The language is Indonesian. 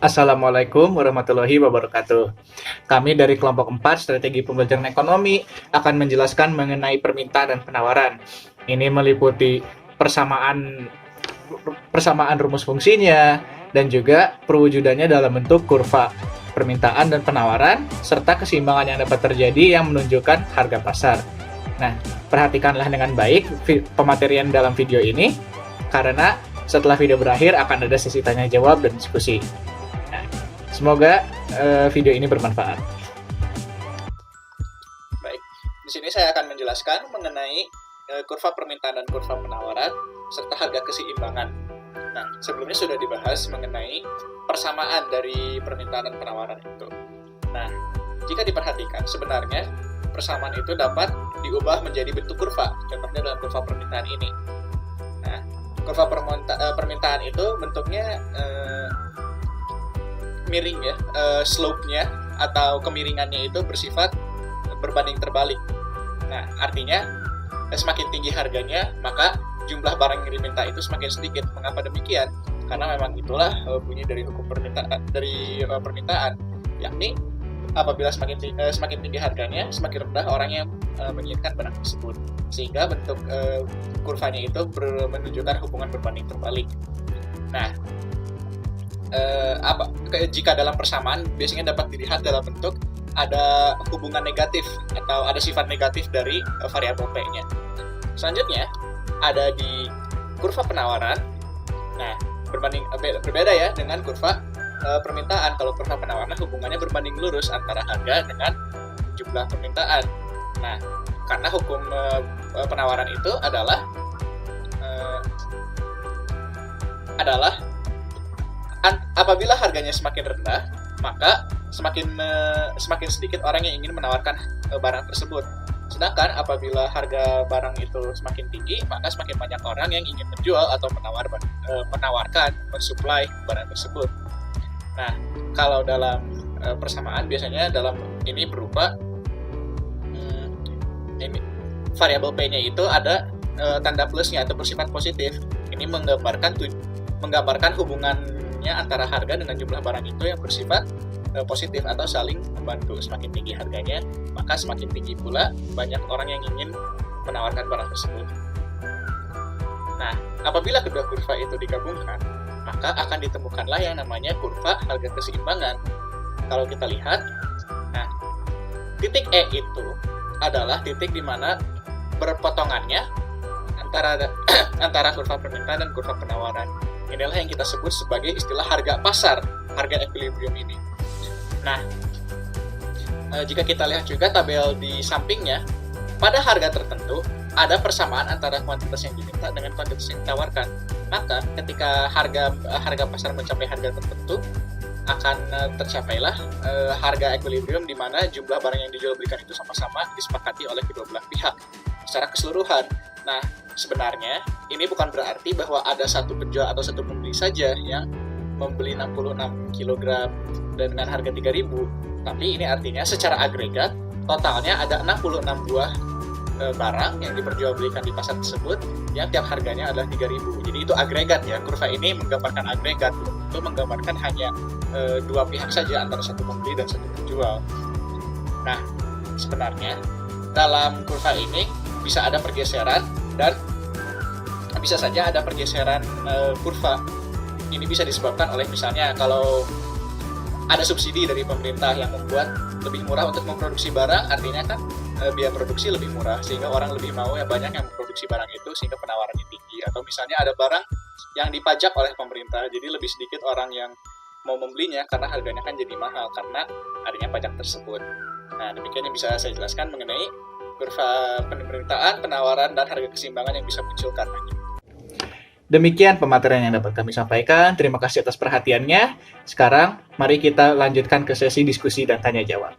Assalamualaikum warahmatullahi wabarakatuh. Kami dari kelompok 4 Strategi Pembelajaran Ekonomi akan menjelaskan mengenai permintaan dan penawaran. Ini meliputi persamaan rumus fungsinya dan juga perwujudannya dalam bentuk kurva permintaan dan penawaran serta keseimbangan yang dapat terjadi yang menunjukkan harga pasar. Nah, perhatikanlah dengan baik pematerian dalam video ini karena setelah video berakhir akan ada sesi tanya jawab dan diskusi. Semoga video ini bermanfaat. Baik, di sini saya akan menjelaskan mengenai kurva permintaan dan kurva penawaran serta harga keseimbangan. Nah, sebelumnya sudah dibahas mengenai persamaan dari permintaan dan penawaran itu. Nah, jika diperhatikan sebenarnya persamaan itu dapat diubah menjadi bentuk kurva. Contohnya dalam kurva permintaan ini. Nah, kurva permintaan itu bentuknya miring ya, slope-nya atau kemiringannya itu bersifat berbanding terbalik. Nah, artinya semakin tinggi harganya, maka jumlah barang yang diminta itu semakin sedikit. Mengapa demikian? Karena memang itulah bunyi dari hukum permintaan, yakni apabila semakin tinggi harganya, semakin rendah orang yang menginginkan barang tersebut. Sehingga bentuk kurvanya itu menunjukkan hubungan berbanding terbalik. Nah, jika dalam persamaan biasanya dapat dilihat dalam bentuk ada hubungan negatif atau ada sifat negatif dari variabel P-nya. Selanjutnya ada di kurva penawaran. Nah, berbeda ya dengan kurva permintaan. Kalau kurva penawaran hubungannya berbanding lurus antara harga dengan jumlah permintaan. Nah, karena hukum penawaran itu adalah apabila harganya semakin rendah, maka semakin sedikit orang yang ingin menawarkan barang tersebut. Sedangkan apabila harga barang itu semakin tinggi, maka semakin banyak orang yang ingin menjual atau menawarkan, mensuplai barang tersebut. Nah, kalau dalam persamaan biasanya dalam ini berupa variabel P-nya itu ada tanda plusnya atau bersifat positif. Ini menggambarkan hubungannya antara harga dengan jumlah barang itu yang bersifat positif atau saling membantu. Semakin tinggi harganya, maka semakin tinggi pula banyak orang yang ingin menawarkan barang tersebut. Nah, apabila kedua kurva itu digabungkan, maka akan ditemukanlah yang namanya kurva harga keseimbangan. Kalau kita lihat, nah, titik E itu adalah titik di mana berpotongannya antara kurva permintaan dan kurva penawaran. Inilah yang kita sebut sebagai istilah harga pasar, harga equilibrium ini. Nah, jika kita lihat juga tabel di sampingnya, pada harga tertentu ada persamaan antara kuantitas yang diminta dengan kuantitas yang ditawarkan. Maka ketika harga pasar mencapai harga tertentu, akan tercapailah harga equilibrium di mana jumlah barang yang dijual belikan itu sama-sama disepakati oleh kedua belah pihak secara keseluruhan. Nah, sebenarnya ini bukan berarti bahwa ada satu penjual atau satu pembeli saja yang membeli 66 kg dengan harga 3.000, tapi ini artinya secara agregat totalnya ada 66 buah barang yang diperjualbelikan di pasar tersebut yang tiap harganya adalah 3.000. Jadi itu agregat ya. Kurva ini menggambarkan agregat, itu menggambarkan hanya dua pihak saja antara satu pembeli dan satu penjual. Nah, sebenarnya dalam kurva ini bisa ada pergeseran dan bisa saja ada pergeseran kurva. Ini bisa disebabkan oleh misalnya kalau ada subsidi dari pemerintah yang membuat lebih murah untuk memproduksi barang, artinya kan biaya produksi lebih murah sehingga orang lebih mau ya banyak yang memproduksi barang itu sehingga penawarannya tinggi. Atau misalnya ada barang yang dipajak oleh pemerintah, jadi lebih sedikit orang yang mau membelinya karena harganya kan jadi mahal karena adanya pajak tersebut. Nah, demikian yang bisa saya jelaskan mengenai kurva permintaan, penawaran, dan harga keseimbangan yang bisa muncul karenanya. Demikian pematerian yang dapat kami sampaikan. Terima kasih atas perhatiannya. Sekarang, mari kita lanjutkan ke sesi diskusi dan tanya jawab.